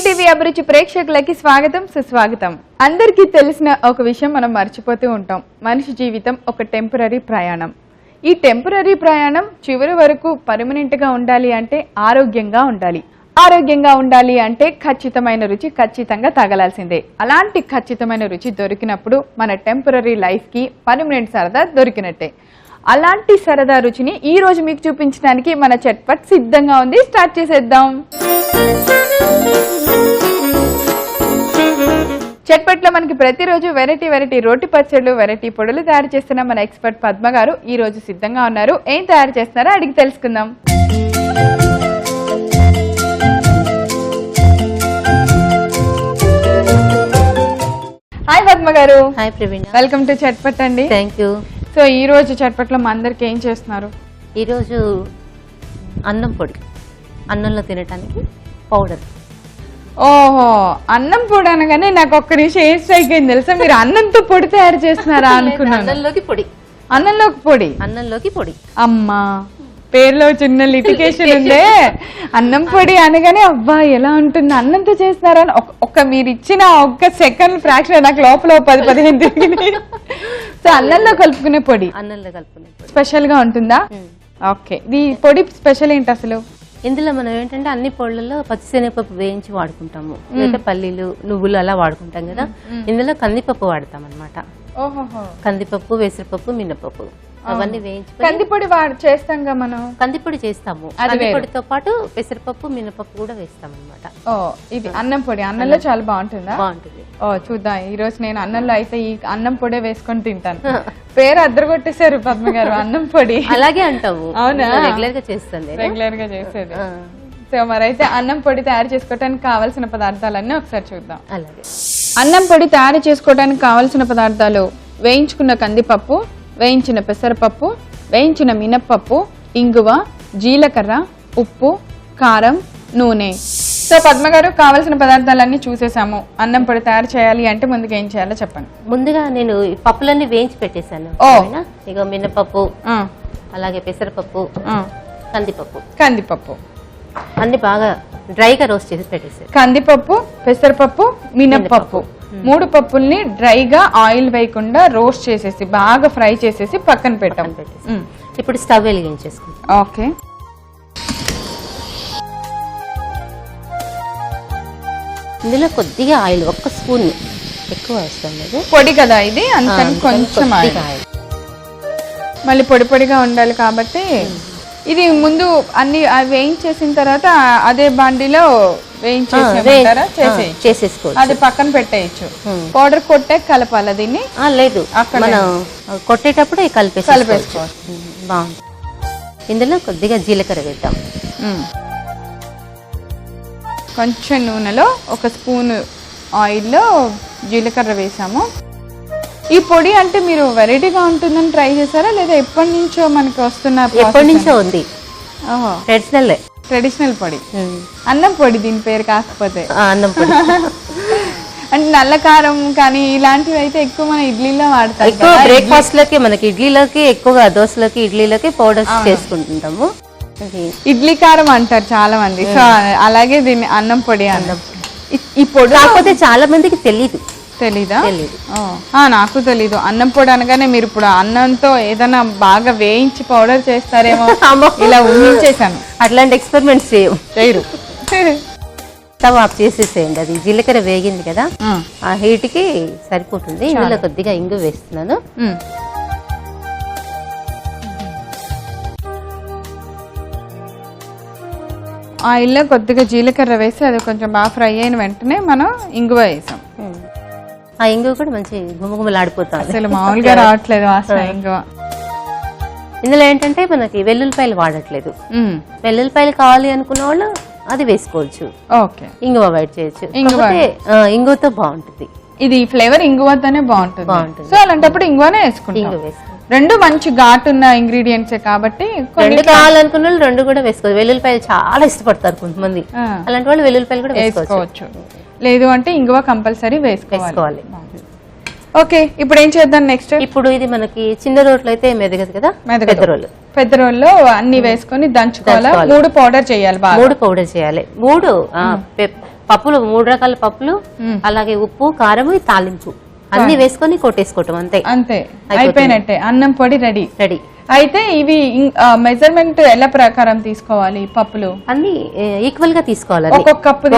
TV అభిరుచి ప్రేక్షకులకి స్వాగతం సుస్వాగతం. అందరికీ తెలిసిన ఒక విషయం మనం మర్చిపోతూ ఉంటాం. మనిషి జీవితం ఒక టెంపరరీ ప్రయాణం. ఈ టెంపరరీ ప్రయాణం చివరి వరకు పర్మనెంట్ గా ఉండాలి అంటే ఆరోగ్యంగా ఉండాలి. ఆరోగ్యంగా ఉండాలి అంటే ఖచ్చితమైన రుచి ఖచ్చితంగా తగలాల్సిందే. అలాంటి ఖచ్చితమైన రుచి దొరికినప్పుడు మన టెంపరరీ లైఫ్ కి పర్మనెంట్ సరదా దొరికినట్టే. అలాంటి సరదా రుచిని ఈ రోజు మీకు చూపించడానికి మన చట్పట్ సిద్ధంగా ఉంది. స్టార్ట్ చేసేద్దాం. చట్పట్లో మనకి ప్రతిరోజు వెరైటీ రోటి పచ్చళ్ళు, వెరైటీ పొడులు తయారు చేస్తున్న మన ఎక్స్పర్ట్ పద్మ గారు ఈ రోజు సిద్ధంగా ఉన్నారు. ఏం తయారు చేస్తున్నారో అడిగి తెలుసుకుందాం. Hi Padma garu. Hi Praveena. Welcome to Chatpat అండి. Thank you. సో ఈ రోజు చట్పట్లో మా అందరికి ఏం చేస్తున్నారు? ఈరోజు అన్నం పొడి, అన్నంలో తినటానికి పౌడర్. ఓహో, అన్నం పొడి అనగానే నాకు ఒక్క నిమిషం ఏం స్ట్రైక్ అయింది తెలుసా, మీరు అన్నంతో పొడి తయారు చేస్తున్నారా అనుకున్నాను. అన్నంలోకి పొడి. అన్నంలోకి పొడి. అన్నంలోకి పొడి. అమ్మా, పేరులో చిన్న లిటికేషన్ ఉందే. అన్నం పొడి అనగానే అబ్బా ఎలా ఉంటుంది, అన్నంతో చేస్తున్నారా అని ఒక్క మీరు ఇచ్చిన ఒక్క సెకండ్ ఫ్రాక్షన్ నాకు లోపల 10-15 తిరిగి. సో అన్నంలో కలుపుకునే పొడి. అన్నంలో కలుపుకునే పొడి స్పెషల్ గా ఉంటుందా? ఓకే, ఈ పొడి స్పెషల్ ఏంటి అసలు? ఇందులో మనం ఏంటంటే అన్ని పొళ్ళల్లో పచ్చిశనగపప్పు వేయించి వాడుకుంటాము, లేదా పల్లీలు, నువ్వులు అలా వాడుకుంటాం కదా. ఇందులో కందిపప్పు వాడతాం అనమాట. కందిపప్పు, పెసరపప్పు, మినపప్పు అవన్నీ వేయించి కందిపొడి చేస్తాంగా మనం. కందిపొడి చేస్తాము, కందిపొడితో పాటు పెసరపప్పు, మినపప్పు కూడా వేస్తాం అనమాట. ఓ, ఇది అన్నం పొడి. అన్నంలో చాలా బాగుంటుందా? బాగుంటుంది. ఓ చూద్దాం, ఈ రోజు నేను అన్నంలో అయితే ఈ అన్నం పొడే వేసుకొని తింటాను. పేరు అద్దరగొట్టేశారు పద్మ గారు, అన్నం పొడి. అలాగే అంటాము. అవునా? రెగ్యులర్ గా చేస్తాను. రెగ్యులర్ గా చేసేది. సో మరైతే అన్నం పొడి తయారు చేసుకోవడానికి కావాల్సిన పదార్థాలన్నీ ఒకసారి చూద్దాం. అలాగే. అన్నం పొడి తయారు చేసుకోవడానికి కావాల్సిన పదార్థాలు: వేయించుకున్న కందిపప్పు, వేయించిన పెసరపప్పు, వేయించిన మినప్పప్పు, ఇంగువ, జీలకర్ర, ఉప్పు, కారం, నూనె. సో పద్మ గారు, కావాల్సిన పదార్థాలన్నీ చూసేసాము. అన్నం పొడి తయారు చేయాలి అంటే ముందుగా ఏం చేయాలో చెప్పండి. ముందుగా నేను పప్పులన్నీ వేయించి పెట్టేశాను. ఇక మినపప్పు, అలాగే పెసరపప్పు, కందిపప్పు అన్ని బాగా డ్రైగా రోస్ట్ చేసి పెట్టేసాను. కందిపప్పు, పెసరపప్పు, మినప్పప్పు 3 పప్పుల్ని డ్రైగా ఆయిల్ వేయకుండా రోస్ట్ చేసేసి బాగా ఫ్రై చేసేసి పక్కన పెట్టాం. ఇప్పుడు స్టవ్ వెలిగించేసుకుంటాం. ఓకే. ఇందులో కొద్దిగా ఆయిల్, 1 స్పూన్, ఎక్కువ అవసరం లేదు, పొడి కదా ఇది, అందుకని కొంచెం ఆయిల్. మళ్ళీ పొడి పొడిగా ఉండాలి కాబట్టి ఇది ముందు అన్ని వేయించేసిన తర్వాత అదే బాండీలో చేసేసుకో, అది పక్కన పెట్టేయచ్చు. పౌడర్ కొట్టే కలపాలి దీన్ని? లేదు, మనం కొట్టేటప్పుడు కలిపేసుకోవచ్చు. బాగుంది. ఇందులో కొద్దిగా జీలకర్ర వేద్దాం. కొంచెం నూనెలో 1 స్పూన్ ఆయిల్లో జీలకర్ర వేసాము. ఈ పొడి అంటే మీరు వెరైటీగా ఉంటుందని ట్రై చేశారా, లేదా ఎప్పటి నుంచో మనకి వస్తున్న? ఎప్పటి నుంచో ఉంది. ట్రెడిషనల్ పొడి, అన్నం పొడి దీని పేరు. కాకపోతే అన్నం పొడి అంటే నల్ల కారం కానీ ఇలాంటివి అయితే ఎక్కువ మన ఇడ్లీలో వాడతాం. ఎక్కువ బ్రేక్ఫాస్ట్ లోకి, మనకి ఇడ్లీలోకి, ఎక్కువగా దోశలోకి, ఇడ్లీలోకి పౌడర్స్ చేసుకుంటుంటాము. ఇడ్లీ కారం అంటారు చాలా మంది. సో అలాగే దీన్ని అన్నం పొడి. అన్నం ఈ పొడి కాకపోతే చాలా మందికి తెలీదా? నాకు తెలీదు. అన్నం పొడి అనగానే మీరు ఇప్పుడు అన్నంతో ఏదైనా బాగా వేయించి పౌడర్ చేస్తారేమో ఇలా ఊహించేసాను. అట్లాంటి ఎక్స్పెరిమెంట్స్ చేయరు. స్టవ్ ఆఫ్ చేసేసేయండి. అది జీలకర్ర వేగింది కదా, ఆ హీట్ కి సరిపోతుంది. ఇందులో కొద్దిగా ఇంగు వేస్తున్నాను. ఆయిల్లో కొద్దిగా జీలకర్ర వేసి అది కొంచెం బాగా ఫ్రై అయిన వెంటనే మనం ఇంగువ వేసాం. ఆ ఇంగువ కూడా మంచి గుమగుమలాడిపోతాం. అసలు మామూలుగా రావట్లేదు వాసన ఇంగువ. ఇందులో ఏంటంటే మనకి వెల్లుల్లిపాయలు వాడట్లేదు. వెల్లుల్లిపాయలు కావాలి అనుకున్న వాళ్ళు అది వేసుకోవచ్చు. ఓకే, ఇంగువ అవాయిడ్ చేయొచ్చు. ఇంగువతో బాగుంటుంది. ఇది ఫ్లేవర్ ఇంగువతోనే బాగుంటుంది. సో అలాంటప్పుడు ఇంగువనే వేసుకుంటాం. రెండు మంచి ఘాటున్న ఇంగ్రీడియంట్స్ కాబట్టి రెండు కావాలనుకున్న వాళ్ళు రెండు కూడా వేసుకోవచ్చు. వెల్లుల్లిపాయలు చాలా ఇష్టపడతారు కొంతమంది, అలాంటి వాళ్ళు వెల్లుల్లిపాయలు కూడా వేసుకోవచ్చు. లేదు అంటే ఇంగువ కంపల్సరీ వేసుకోవాలి. ఓకే, ఇప్పుడు ఏం చేద్దాం నెక్స్ట్? ఇప్పుడు ఇది మనకి చిన్న రోట్లు అయితే మెదగదు కదా, పెద్ద రోల్లో అన్ని వేసుకొని దంచుకోవాలి. 3 పౌడర్ చేయాలి. 3 పౌడర్ చేయాలి. 3 పప్పులు 3 రకాల పప్పులు, అలాగే ఉప్పు, కారం, తాలింపు అన్ని వేసుకొని కొట్టేసుకోవటం అంతే. అంతే అయిపోయినట్టే, అన్నం పొడి రెడీ. రెడీ. అయితే ఇవి మెజర్మెంట్ ఎలా ప్రకారం తీసుకోవాలి? పప్పులు అన్ని ఈక్వల్ గా తీసుకోవాలి. ఒక్కొక్క కప్పు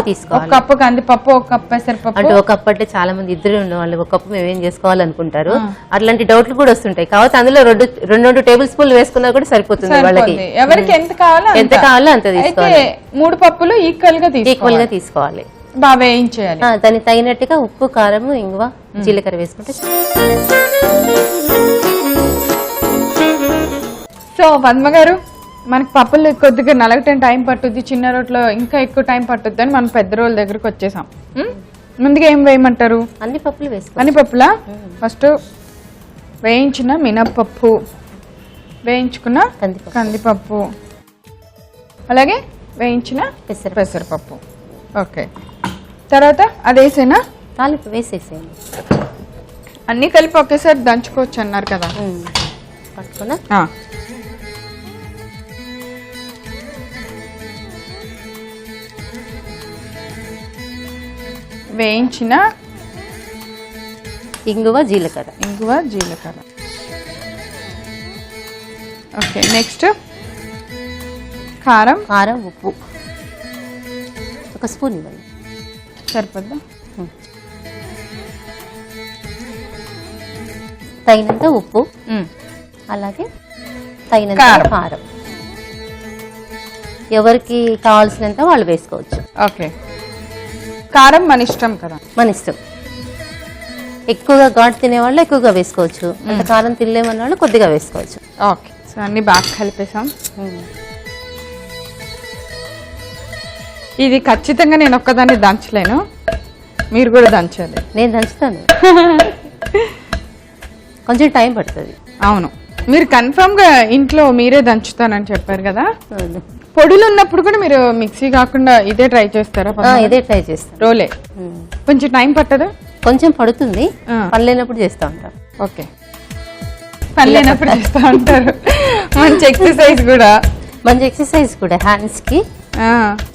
తీసుకోవాలి. ఒక కప్పు కందిపప్పు, ఒక కప్పు పెసరపప్పు. అంటే ఒక కప్పు అంటే చాలా మంది ఇద్దరు ఉండేవాళ్ళు, ఒక కప్పు మేము ఏం చేసుకోవాలనుకుంటారు. అట్లాంటి డౌట్లు కూడా వస్తుంటాయి. కాబట్టి అందులో 2 టేబుల్ స్పూన్లు వేసుకున్నా కూడా సరిపోతుంది వాళ్ళకి. ఎవరికి ఎంత కావాలో అంత తీసుకోవాలి. 3 పప్పులు ఈక్వల్ గా తీసుకోవాలి. బాగా వేయించేయాలి. దానికి తగినట్టుగా ఉప్పు, కారం, ఇంగువ, జీలకర్ర వేసుకుంటే. సో పద్మ గారు, మనకి పప్పులు కొద్దిగా నలగటం టైం పట్టుద్ది, చిన్న రోట్లో ఇంకా ఎక్కువ టైం పట్టుద్ది అని మనం పెద్ద రోళ్ళ దగ్గరకు వచ్చేసాం. ముందుగా ఏం వేయమంటారు? అన్ని పప్పులు వేసుకో. అన్ని పప్పులా? ఫస్ట్ వేయించిన మినప్పప్పు, వేయించుకున్న కందిపప్పు, అలాగే వేయించిన పెసరపప్పు. ఓకే, తర్వాత అదేసేనా? తాలింపు వేసేసేయండి. అన్ని కలిపి ఒకేసారి దంచుకోవచ్చు అన్నారు కదా. పట్టుకున్నా వేయించిన ఇంగువ, జీలకర్ర. ఓకే, నెక్స్ట్ కారం, ఉప్పు 1 స్పూన్ ఇవ్వండి. సరిపోద్దా? తగినంత ఉప్పు, అలాగే తగినంత కారం. ఎవరికి కావాల్సినంత వాళ్ళు వేసుకోవచ్చు. ఓకే, కారం మన ఇష్టం కదా. మన ఇష్టం. ఎక్కువగా ఘాటు తినేవాళ్ళు ఎక్కువగా వేసుకోవచ్చు, అంత కారం తినలేమన్న వాళ్ళు కొద్దిగా వేసుకోవచ్చు. ఓకే, సో అన్ని బాగా కలిపేసాం. ఇది ఖచ్చితంగా నేను ఒక్కదాన్ని దంచలేను, మీరు కూడా దంచాలి. నేను దంచుతాను, కొంచెం టైం పడుతుంది. అవును, మీరు కన్ఫర్మ్ గా ఇంట్లో మీరే దంచుతానని చెప్పారు కదా. పొడులు ఉన్నప్పుడు కూడా మీరు మిక్సీ కాకుండా ఇదే ట్రై చేస్తారా? ఇదే ట్రై చేస్తాను. రోలే కొంచెం టైం పట్టదు? కొంచెం పడుతుంది, పని లేనప్పుడు చేస్తూ ఉంటాం. ఓకే, పని లేనప్పుడు చేస్తూ ఉంటారు. మంచి ఎక్సర్సైజ్ కూడా హ్యాండ్స్ కి.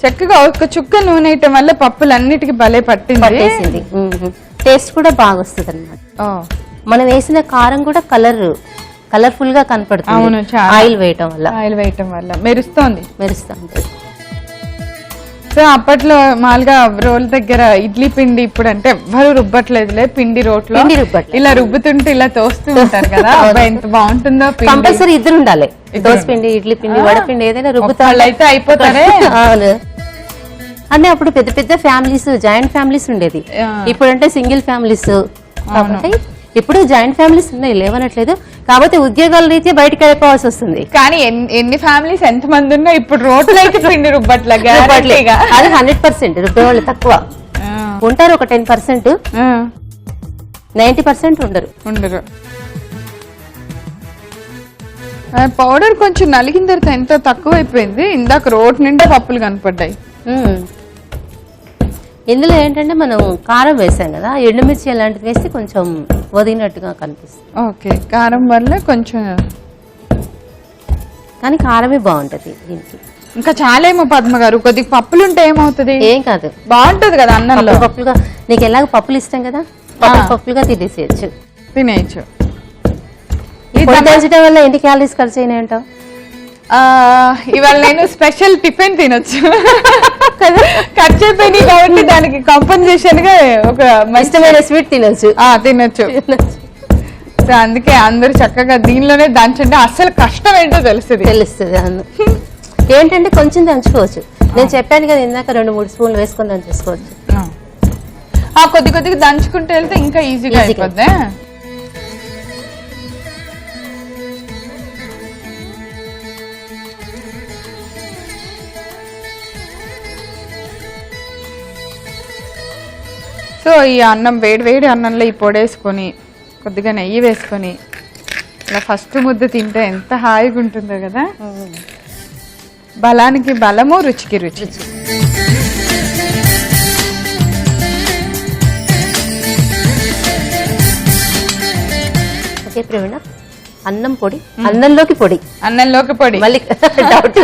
చక్కగా ఒక చుక్క నూనె వేయటం వల్ల పప్పులు అన్నిటికీ భలే పట్టింది. టేస్ట్ కూడా బాగా వస్తుంది అన్నమాట. మనం వేసిన కారం కూడా కలర్ఫుల్ గా కనపడుతుంది. ఆయిల్ వేయటం వల్ల మెరుస్తుంది. సో అప్పట్లో మామూలుగా రోల్ దగ్గర ఇడ్లీ పిండి, ఇప్పుడు అంటే ఎవ్వరు రుబ్బట్లేదులే, పిండి రోట్లో ఇలా రుబ్బుతుంటే ఇలా తోస్తూ ఉంటారు కదా. ఎంత బాగుంటుందో. కంపల్సరీ ఇద్దరు ఉండాలి, దోశ పిండి, ఇడ్లీ పిండి, వడపిండి ఏదైనా రుబ్బుతాళ్ళు అయితే అయిపోతారే. అవును, అంటే అప్పుడు పెద్ద పెద్ద ఫ్యామిలీస్, జాయింట్ ఫ్యామిలీస్ ఉండేది. ఇప్పుడు అంటే సింగిల్ ఫ్యామిలీస్. కాబట్టి ఇప్పుడు జాయింట్ ఫ్యామిలీస్ ఉన్నాయి, లేవనట్లేదు. కాబట్టి ఉద్యోగాల రీత్యా బయటకు అయిపోవాల్సి వస్తుంది. కానీ ఎన్ని ఫ్యామిలీస్ ఎంత మంది ఉన్నా ఇప్పుడు రోడ్లు అయితే పిండి రుబ్బట్లేగా. అది 100% రుబ్బే వాళ్ళు తక్కువ ఉంటారు, ఒక 10%. 90% ఉండరు. పౌడర్ కొంచెం నలిగిన తర్వాత ఎంతో తక్కువ అయిపోయింది. ఇందాక రోడ్ నిండా పప్పులు కనపడ్డాయి. ఇందులో ఏంటంటే మనం కారం వేసాం కదా, ఎండుమిర్చి అలాంటిది వేస్తే కొంచెం వదిలినట్టుగా కనిపిస్తుంది. ఓకే, కారం వల్ల కొంచెం, కానీ కారమే బాగుంటది దీనికి. ఇంకా చాలేమో పద్మ గారు, కొద్దిగా పప్పులు ఉంటే ఏమవుతుంది? ఏం కాదు, బాగుంటది కదా అన్నంలో. పప్పులుగా నీకు ఎలాగ పప్పులు ఇష్టం కదా, పప్పులుగా తినేసేయచ్చు. దంచడం వల్ల ఎన్ని క్యాలరీస్ ఖర్చు అయినాయి అంటావు? ఇవాళ నేను స్పెషల్ టిఫిన్ తినొచ్చు ఖర్చు అయిపోయినాయి కాబట్టి దానికి కాంపన్సేషన్ గా ఒక ఇష్టమైన స్వీట్ తినొచ్చు. సో అందుకే అందరూ చక్కగా దీనిలోనే దంచండి, అసలు కష్టం ఏంటో తెలుస్తుంది. ఏంటంటే కొంచెం దంచుకోవచ్చు. నేను చెప్పాను కదా ఇందాక 2-3 స్పూన్లు వేసుకొని దంచేసుకోవచ్చు. కొద్ది కొద్దిగా దంచుకుంటూ వెళ్తే ఇంకా ఈజీగా అయిపోద్ది. సో ఈ అన్నం వేడి అన్నంలో ఈ పొడి వేసుకొని కొద్దిగా నెయ్యి వేసుకొని ఇలా ఫస్ట్ ముద్ద తింటే ఎంత హాయిగా ఉంటుందో కదా. బలానికి బలము, రుచికి రుచి. ఓకే ప్రవీణ, అన్నం పొడి, అన్నంలోకి పొడి మళ్ళీ డౌట్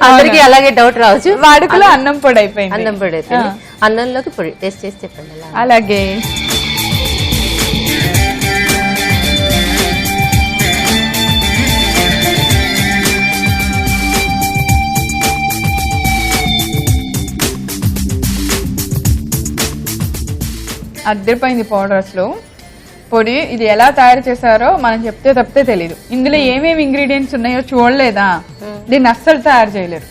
అందరికి అలాగే డౌట్ రావచ్చు. వాడుకలో అన్నం పొడి అయిపోయింది. అన్నం పొడి అయిపోయింది. అన్నంలోకి పొడి టేస్ట్ చేసి చెప్పండి ఎలా. అలాగే అద్దరిపోయింది పౌడర్. అసలు పొడి ఇది ఎలా తయారు చేశారో మనం చెప్తే తప్పితే తెలీదు. ఇందులో ఏమేమి ఇంగ్రీడియంట్స్ ఉన్నాయో చూడలేదా? దీన్ని అస్సలు తయారు చేయలేరు.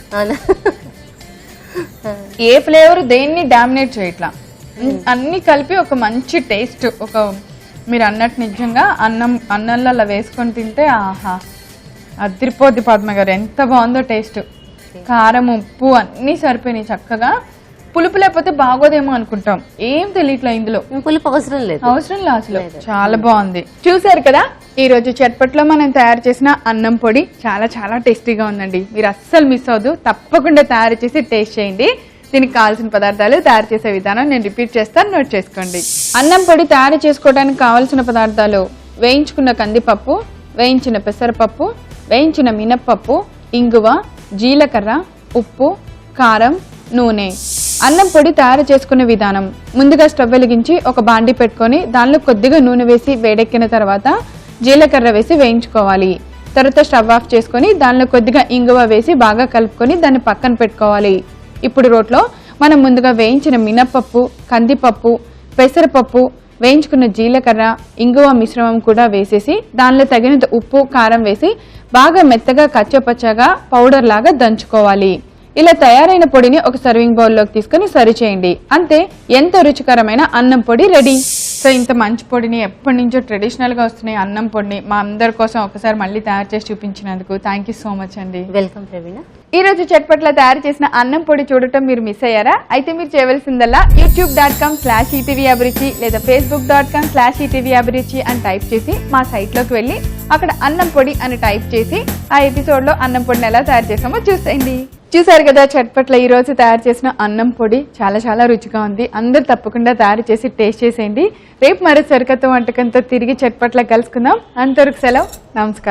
ఏ ఫ్లేవర్ దేన్ని డామినేట్ చేయట్లా, అన్ని కలిపి ఒక మంచి టేస్ట్. ఒక మీరు అన్నట్టు నిజంగా అన్నంలో అలా వేసుకొని తింటే ఆహా అదిరిపోద్ది. పద్మ గారు ఎంత బాగుందో టేస్ట్. కారం ఉప్పు అన్ని సరిపోయినాయి చక్కగా. పులుపు లేకపోతే బాగోదేమో అనుకుంటాం, ఏం తెలియట్లా. ఇందులో పులుపు అవసరం లేదు అసలు. చాలా బాగుంది. చూసారు కదా, ఈ రోజు చట్పట్లో మనం తయారు చేసిన అన్నం పొడి చాలా చాలా టేస్టీగా ఉందండి. మీరు అస్సలు మిస్ అవ్వద్దు, తప్పకుండా తయారు చేసి టేస్ట్ చేయండి. దీనికి కావాల్సిన పదార్థాలు, తయారు చేసే విధానం నేను రిపీట్ చేస్తాను, నోట్ చేసుకోండి. అన్నం పొడి తయారు చేసుకోవడానికి కావాల్సిన పదార్థాలు: వేయించుకున్న కందిపప్పు, వేయించిన పెసరపప్పు, వేయించిన మినప్పప్పు, ఇంగువ, జీలకర్ర, ఉప్పు, కారం, నూనె. అన్నం పొడి తయారు చేసుకునే విధానం: ముందుగా స్టవ్ వెలిగించి ఒక బాండి పెట్టుకొని దానిలో కొద్దిగా నూనె వేసి వేడెక్కిన తర్వాత జీలకర్ర వేసి వేయించుకోవాలి. తర్వాత స్టవ్ ఆఫ్ చేసుకొని దానిలో కొద్దిగా ఇంగువ వేసి బాగా కలుపుకొని దాన్ని పక్కన పెట్టుకోవాలి. ఇప్పుడు రోట్లో మనం ముందుగా వేయించిన మినప్పప్పు, కందిపప్పు, పెసరపప్పు, వేయించుకున్న జీలకర్ర, ఇంగువ మిశ్రమం కూడా వేసేసి దానిలో తగినంత ఉప్పు, కారం వేసి బాగా మెత్తగా కచ్చపచ్చగా పౌడర్ లాగా దంచుకోవాలి. ఇలా తయారైన పొడిని ఒక సర్వింగ్ బౌల్లోకి తీసుకుని సర్వ్ చేయండి. అంతే, ఎంతో రుచికరమైన అన్నం పొడి రెడీ. సో ఇంత మంచి పొడిని ఎప్పటి నుంచో ట్రెడిషనల్గా వస్తున్నాయి అన్నం పొడిని మా అందరి కోసం ఒకసారి మళ్ళీ తయారు చేసి చూపించినందుకు థ్యాంక్ యూ సో మచ్ అండి. వెల్కమ్ ప్రవీణ. ఈ రోజు చట్పట్లో తయారు చేసిన అన్నం పొడి చూడటం మీరు మిస్ అయ్యారా? అయితే మీరు చేయవలసిందల్లా youtube.com/ఈటీవీ అభిరుచి లేదా facebook.com/ఈటీవీ అభిరుచి అని టైప్ చేసి మా సైట్లోకి వెళ్ళి అక్కడ అన్నం పొడి అని టైప్ చేసి ఆ ఎపిసోడ్లో అన్నం పొడిని ఎలా తయారు చేసామో చూసేయండి. చూసారు కదా, చట్పట్ల ఈ రోజు తయారు చేసిన అన్నం పొడి చాలా చాలా రుచిగా ఉంది. అందరూ తప్పకుండా తయారు చేసి టేస్ట్ చేసేయండి. రేపు మరో సరికొత్త వంటకంతో తిరిగి చట్పట్ల కలుసుకుందాం. అంతవరకు సెలవు, నమస్కారం.